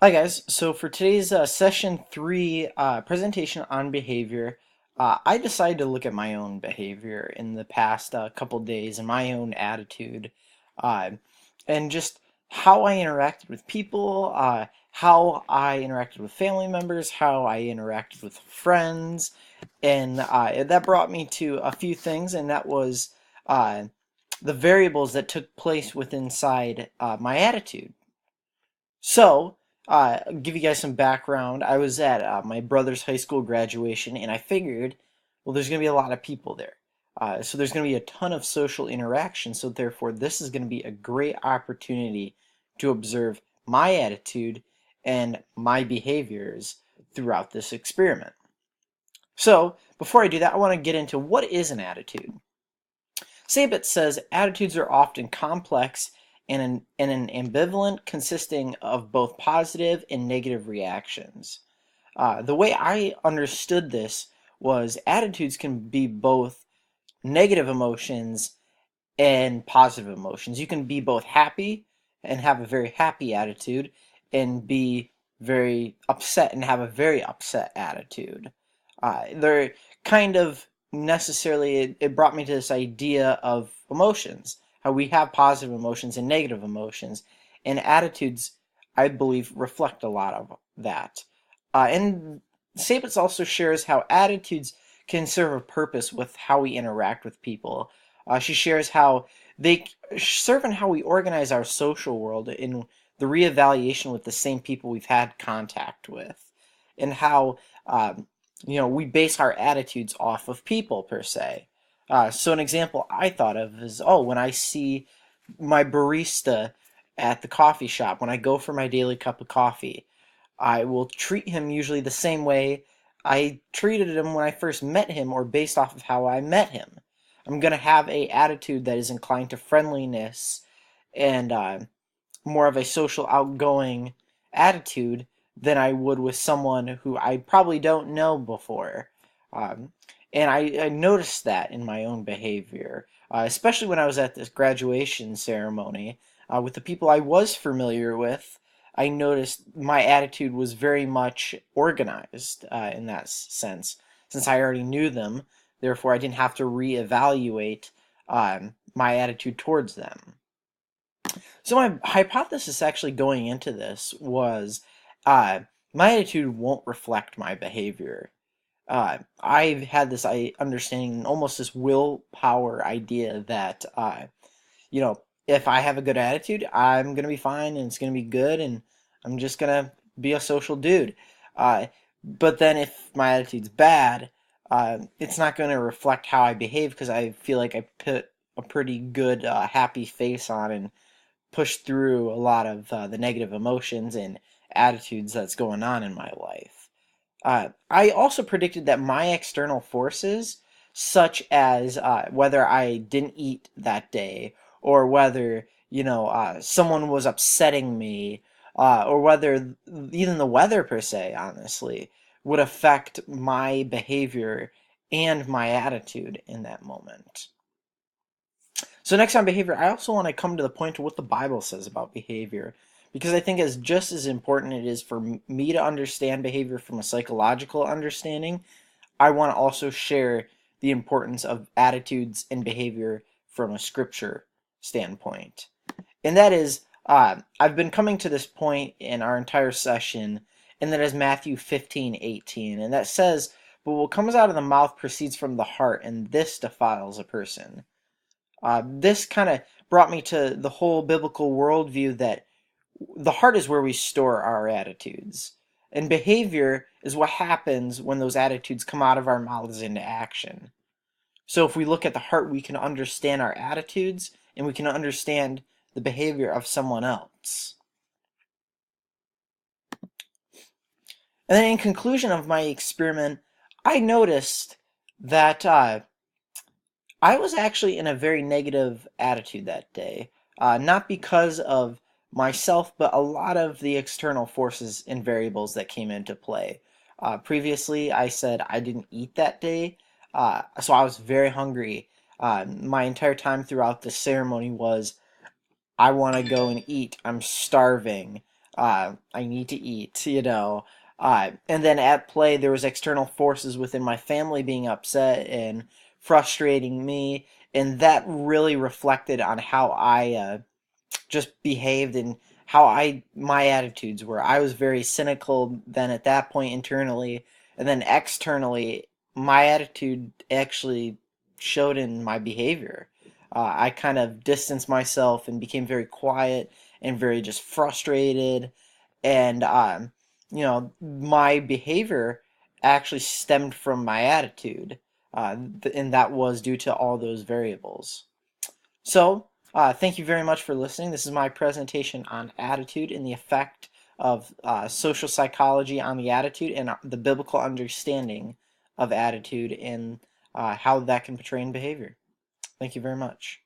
Hi guys, so for today's session 3 presentation on behavior, I decided to look at my own behavior in the past couple days and my own attitude, uh, and just how I interacted with people, how I interacted with family members, how I interacted with friends, and that brought me to a few things, and that was uh, the variables that took place within inside my attitude. So, give you guys some background. I was at my brother's high school graduation, and I figured, well, there's going to be a lot of people there. So there's going to be a ton of social interaction. So therefore, this is going to be a great opportunity to observe my attitude and my behaviors throughout this experiment. So before I do that, I want to get into what is an attitude. Sabet says attitudes are often complex and an ambivalent, consisting of both positive and negative reactions. The way I understood this was attitudes can be both negative emotions and positive emotions. You can be both happy and have a very happy attitude, and be very upset and have a very upset attitude. They're kind of necessarily, it brought me to this idea of emotions, how we have positive emotions and negative emotions, and attitudes, I believe, reflect a lot of that. And Sabitz also shares how attitudes can serve a purpose with how we interact with people. She shares how they serve in how we organize our social world in the reevaluation with the same people we've had contact with, and how we base our attitudes off of people per se. So an example I thought of is, when I see my barista at the coffee shop, when I go for my daily cup of coffee, I will treat him usually the same way I treated him when I first met him, or based off of how I met him. I'm going to have a attitude that is inclined to friendliness and more of a social outgoing attitude than I would with someone who I probably don't know before. Um, and I noticed that in my own behavior, especially when I was at this graduation ceremony with the people I was familiar with. I noticed my attitude was very much organized in that sense, since I already knew them. Therefore, I didn't have to reevaluate my attitude towards them. So my hypothesis actually going into this was uh, my attitude won't reflect my behavior. I've had this understanding, almost this willpower idea that you know if I have a good attitude, I'm gonna be fine and it's gonna be good, and I'm just gonna be a social dude. Uh, but then if my attitude's bad, it's not gonna reflect how I behave, because I feel like I put a pretty good happy face on and push through a lot of the negative emotions and attitudes that's going on in my life. I also predicted that my external forces, such as whether I didn't eat that day, or whether someone was upsetting me, or whether even the weather per se, honestly, would affect my behavior and my attitude in that moment. So next on behavior, I also want to come to the point of what the Bible says about behavior, because I think it's just as important it is for me to understand behavior from a psychological understanding. I want to also share the importance of attitudes and behavior from a scripture standpoint. And that is, I've been coming to this point in our entire session, and that is Matthew 15:18, and that says, "But what comes out of the mouth proceeds from the heart, and this defiles a person." This kind of brought me to the whole biblical worldview that the heart is where we store our attitudes, and behavior is what happens when those attitudes come out of our mouths into action. So if we look at the heart, we can understand our attitudes, and we can understand the behavior of someone else. And then in conclusion of my experiment, I noticed that I was actually in a very negative attitude that day. Not because of myself, but a lot of the external forces and variables that came into play. Previously, I said I didn't eat that day, so I was very hungry. My entire time throughout the ceremony was, I want to go and eat. I'm starving. I need to eat, and then at play, there was external forces within my family being upset and frustrating me, and that really reflected on how I just behaved and how my attitudes were. I was very cynical then at that point internally, and then externally, my attitude actually showed in my behavior. I kind of distanced myself and became very quiet and very just frustrated, and my behavior actually stemmed from my attitude, and that was due to all those variables. So, thank you very much for listening. This is my presentation on attitude and the effect of social psychology on the attitude and the biblical understanding of attitude and how that can portray in behavior. Thank you very much.